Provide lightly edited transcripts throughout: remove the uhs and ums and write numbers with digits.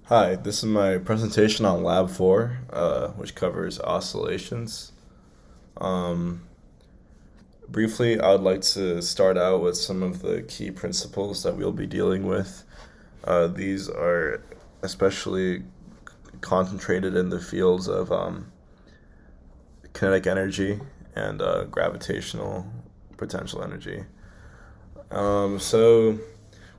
Hi, this is my presentation on Lab 4, which covers oscillations. Um, Briefly, I would like to start out with some of the key principles that we'll be dealing with. These are especially concentrated in the fields of kinetic energy and gravitational potential energy. So,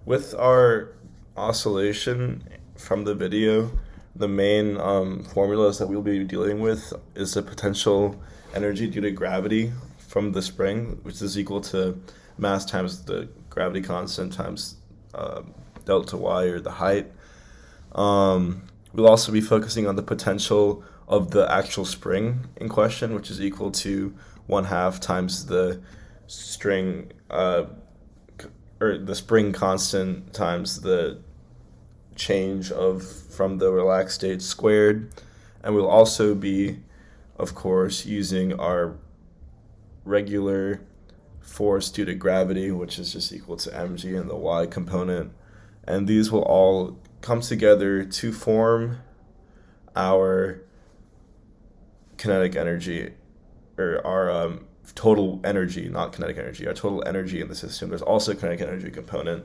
with our oscillation from the video, the main formulas that we'll be dealing with is the potential energy due to gravity from the spring, which is equal to mass times the gravity constant times delta y, or the height. We'll also be focusing on the potential of the actual spring in question, which is equal to 1/2 times the string or the spring constant times the change of from the relaxed state squared. And we'll also be, of course, using our regular force due to gravity, which is just equal to mg and the y component. And these will all come together to form our kinetic energy, or our total energy, not kinetic energy, our total energy in the system. There's also a kinetic energy component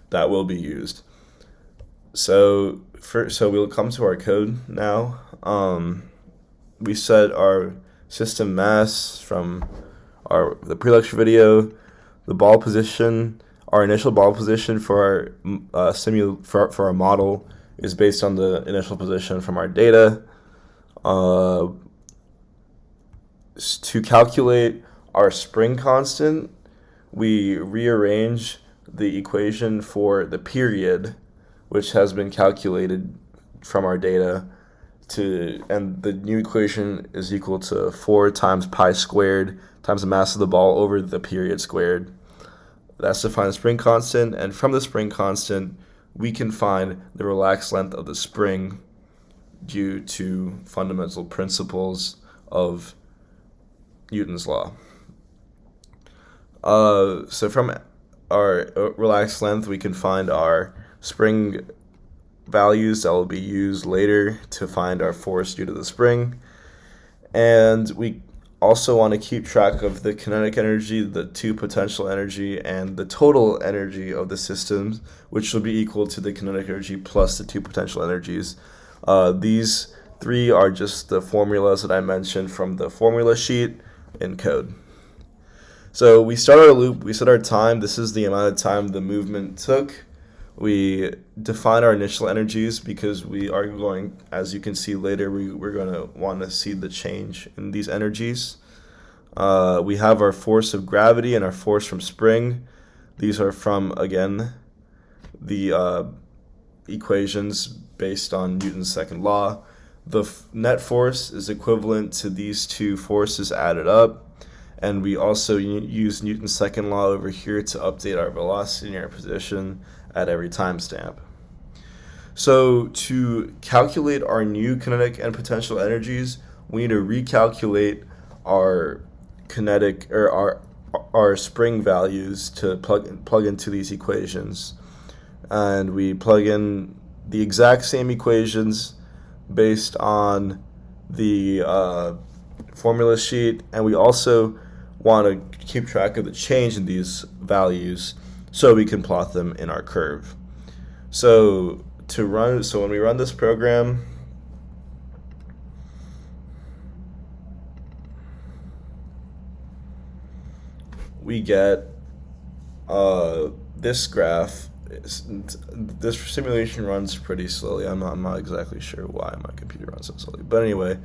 that will be used. So we'll come to our code now. We set our system mass from the pre-lecture video, the ball position. Our initial ball position for our for our model is based on the initial position from our data. To calculate our spring constant, we rearrange the equation for the period, which has been calculated from our data, and the new equation is equal to 4 times pi squared times the mass of the ball over the period squared. That's to find the spring constant, and from the spring constant, we can find the relaxed length of the spring due to fundamental principles of Newton's law. So from our relaxed length, we can find our spring values that will be used later to find our force due to the spring. And we also want to keep track of the kinetic energy, the two potential energy, and the total energy of the systems, which will be equal to the kinetic energy plus the two potential energies. These three are just the formulas that I mentioned from the formula sheet in code. So we start our loop, we set our time. This is the amount of time the movement took. We define our initial energies because we are going, as you can see later, we're going to want to see the change in these energies. We have our force of gravity and our force from spring. These are from, again, the equations based on Newton's second law. The net force is equivalent to these two forces added up. And we also use Newton's second law over here to update our velocity and our position at every timestamp. So to calculate our new kinetic and potential energies, we need to recalculate our kinetic, or our spring values, to plug into these equations. And we plug in the exact same equations based on the formula sheet, and we also want to keep track of the change in these values so we can plot them in our curve. So when we run this program, we get this graph. This simulation runs pretty slowly. I'm not exactly sure why my computer runs so slowly, but anyway,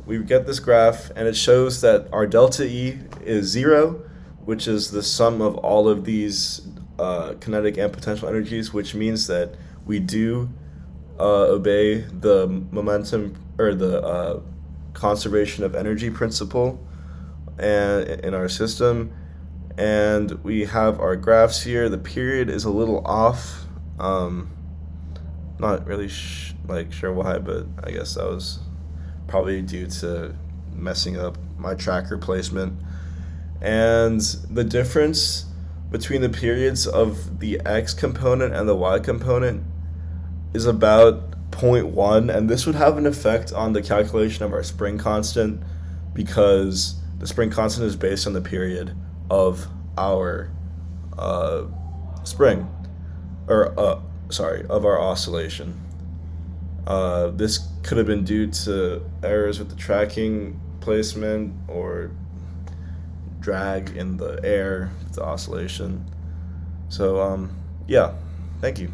we get this graph, and it shows that our delta E is 0, which is the sum of all of these kinetic and potential energies, which means that we do obey the momentum, or the conservation of energy principle in our system. And we have our graphs here. The period is a little off. Not really sure why, but I guess that was probably due to messing up my tracker placement. And the difference between the periods of the x component and the y component is about 0.1, and this would have an effect on the calculation of our spring constant because the spring constant is based on the period of our spring, or sorry, of our oscillation. This could have been due to errors with the tracking placement or drag in the air, the oscillation. So, yeah, thank you.